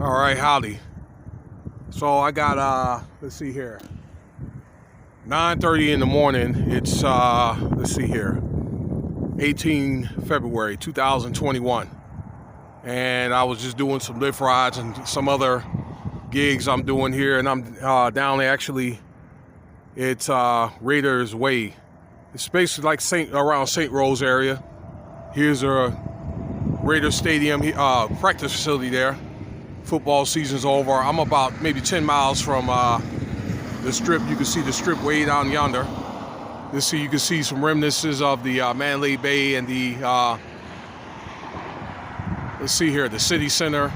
All right, howdy. So I got let's see here, 9:30 in the morning. It's let's see here, 18 February 2021, and I was just doing some lift rides and some other gigs I'm doing here, and I'm down there actually. It's Raiders Way. It's basically like around St. Rose area. Here's a Raiders Stadium practice facility there. Football season's over. I'm about maybe 10 miles from the strip. You can see the strip way down yonder. You can see some remnants of the Mandalay Bay and the let's see here, the city center,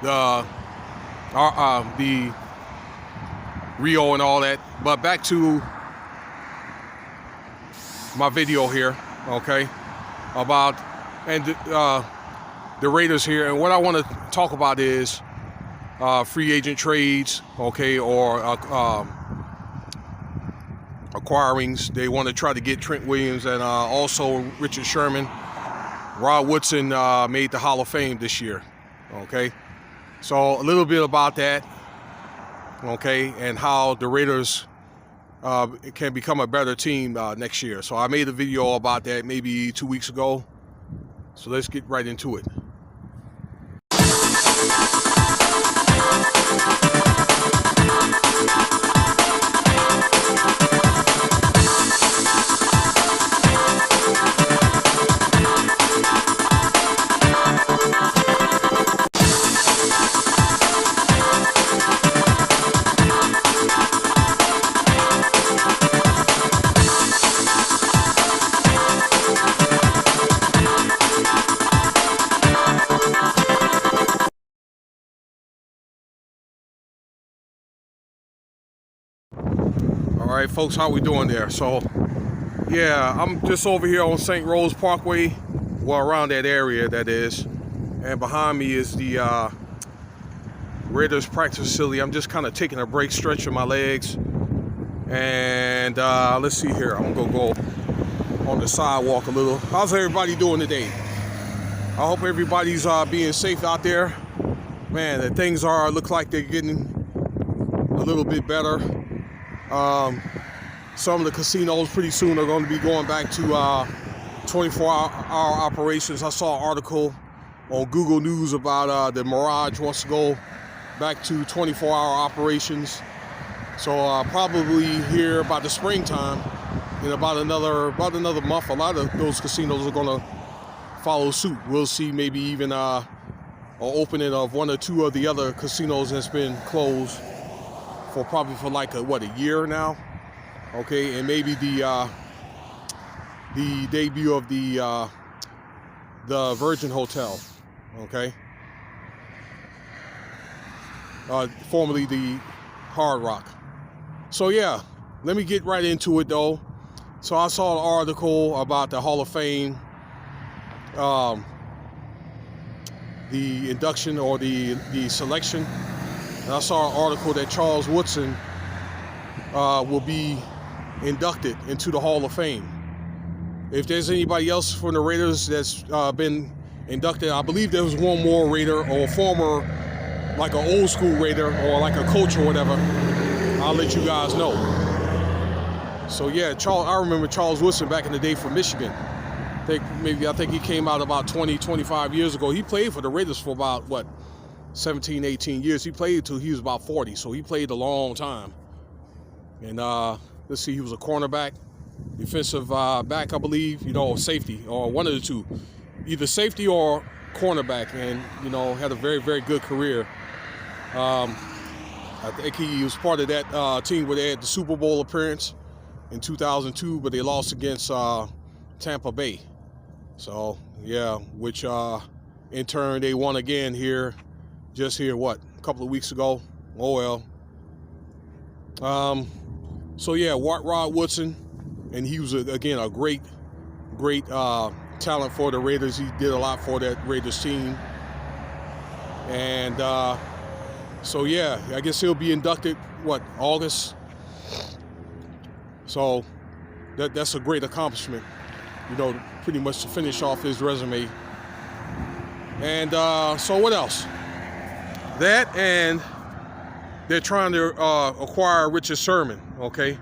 the Rio and all that. But back to my video here, okay, about the Raiders here, and what I want to talk about is free agent trades, okay, or acquirings. They want to try to get Trent Williams and also Richard Sherman. Rod Woodson made the Hall of Fame this year, okay. So a little bit about that, okay, and how the Raiders can become a better team next year. So I made a video about that maybe 2 weeks ago. So let's get right into it. All right, folks, how we doing there? So, yeah, I'm just over here on St. Rose Parkway, well, around that area, that is. And behind me is the Raiders practice facility. I'm just kind of taking a break, stretching my legs. And let's see here. I'm going to go on the sidewalk a little. How's everybody doing today? I hope everybody's being safe out there. Man, the things look like they're getting a little bit better. Some of the casinos pretty soon are going to be going back to 24-hour operations. I saw an article on Google News about the Mirage wants to go back to 24-hour operations. So probably here about the springtime, in about another month, a lot of those casinos are going to follow suit. We'll see maybe even an opening of one or two of the other casinos that's been closed probably for like a year now, okay, and maybe the debut of the Virgin Hotel, okay, formerly the Hard Rock. So yeah, let me get right into it though. So I saw an article about the Hall of Fame, the induction or the selection. And I saw an article that Charles Woodson will be inducted into the Hall of Fame. If there's anybody else from the Raiders that's been inducted, I believe there was one more Raider or former, like an old school Raider or like a coach or whatever. I'll let you guys know. So yeah, I remember Charles Woodson back in the day from Michigan. I think he came out about 20-25 years ago. He played for the Raiders for about, 17, 18 years. He played until he was about 40, so he played a long time. And let's see, he was a cornerback, defensive back, I believe, safety, or one of the two, either safety or cornerback, and had a very, very good career. I think he was part of that team where they had the Super Bowl appearance in 2002, but they lost against Tampa Bay. So yeah, which in turn they won again here. Just here, a couple of weeks ago. Oh well. So yeah, Rod Woodson, and he was again a great talent for the Raiders. He did a lot for that Raiders team, and so yeah, I guess he'll be inducted August. So that's a great accomplishment, pretty much to finish off his resume. And so what else? That, and they're trying to acquire Richard Sherman, okay?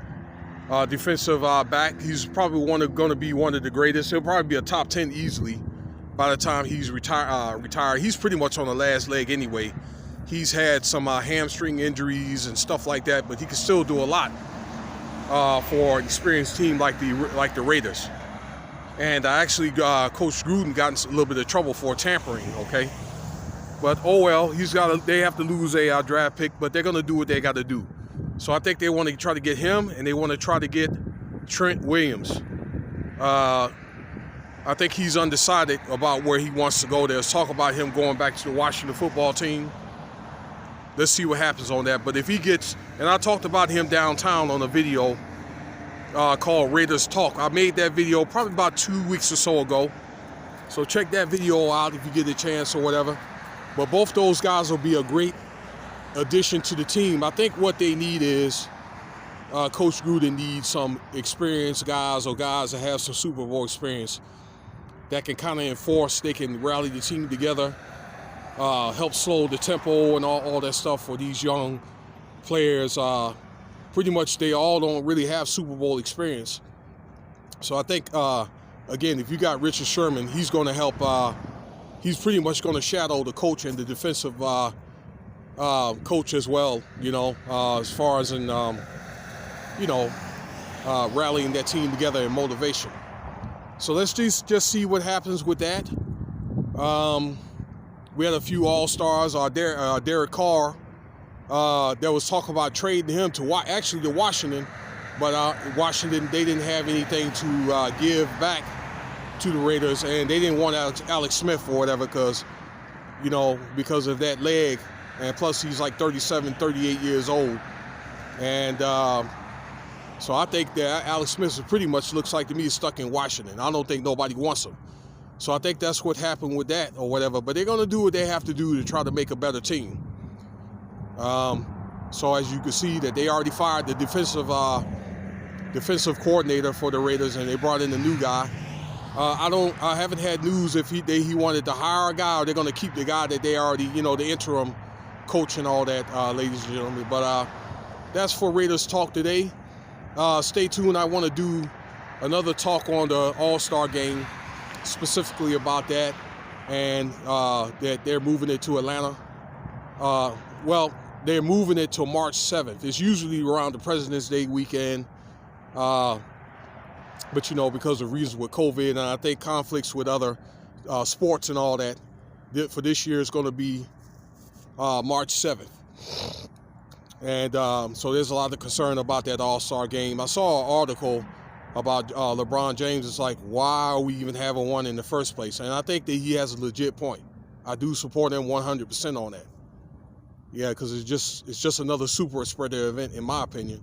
Defensive back. He's probably going to be one of the greatest. He'll probably be a top 10 easily by the time he's retired. He's pretty much on the last leg anyway. He's had some hamstring injuries and stuff like that, but he can still do a lot for an experienced team like the Raiders. And actually, Coach Gruden got in a little bit of trouble for tampering, okay? But oh well, they have to lose a draft pick, but they're going to do what they got to do. So I think they want to try to get him, and they want to try to get Trent Williams. I think he's undecided about where he wants to go. There's talk about him going back to the Washington football team. Let's see what happens on that. But if he gets, and I talked about him downtown on a video called Raiders Talk. I made that video probably about 2 weeks or so ago. So check that video out if you get a chance or whatever. But both those guys will be a great addition to the team. I think what they need is Coach Gruden needs some experienced guys, or guys that have some Super Bowl experience that can kind of enforce, they can rally the team together, help slow the tempo and all that stuff for these young players. Pretty much they all don't really have Super Bowl experience. So I think, again, if you got Richard Sherman, he's going to help. He's pretty much going to shadow the coach and the defensive coach as well, you know, as far as in, rallying that team together and motivation. So let's just see what happens with that. We had a few All-Stars. Derek Carr, there was talk about trading him to Washington, but Washington, they didn't have anything to give back to the Raiders, and they didn't want Alex Smith or whatever because of that leg, and plus he's like 37, 38 years old. And so I think that Alex Smith pretty much looks like to me stuck in Washington. I don't think nobody wants him. So I think that's what happened with that or whatever. But they're going to do what they have to do to try to make a better team. So as you can see, that they already fired the defensive coordinator for the Raiders, and they brought in a new guy. I haven't had news if he wanted to hire a guy, or they're going to keep the guy that they already, the interim coach and all that, ladies and gentlemen. But that's for Raiders Talk today. Stay tuned. I want to do another talk on the All-Star game, specifically about that, and that they're moving it to Atlanta. Well, they're moving it to March 7th. It's usually around the President's Day weekend, but because of reasons with COVID, and I think conflicts with other sports and all that, for this year it's going to be March 7th. And so there's a lot of concern about that All-Star game. I saw an article about LeBron James. It's like, why are we even having one in the first place? And I think that he has a legit point. I do support him 100% on that. Yeah, because it's just another super spreader event, in my opinion.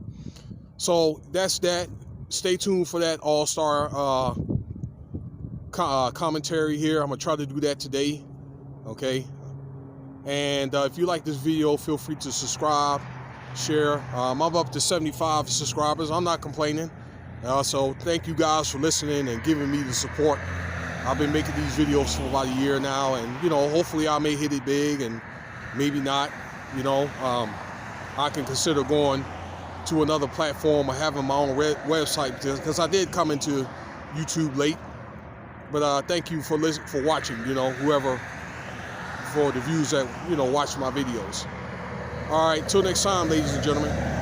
So that's that. Stay tuned for that All-Star commentary here. I'm going to try to do that today. Okay. And if you like this video, feel free to subscribe, share. I'm up to 75 subscribers. I'm not complaining. So thank you guys for listening and giving me the support. I've been making these videos for about a year now, and hopefully I may hit it big, and maybe not. I can consider going to another platform or having my own website, because I did come into YouTube late. But thank you for watching. Whoever, for the views that watch my videos. All right, till next time, ladies and gentlemen.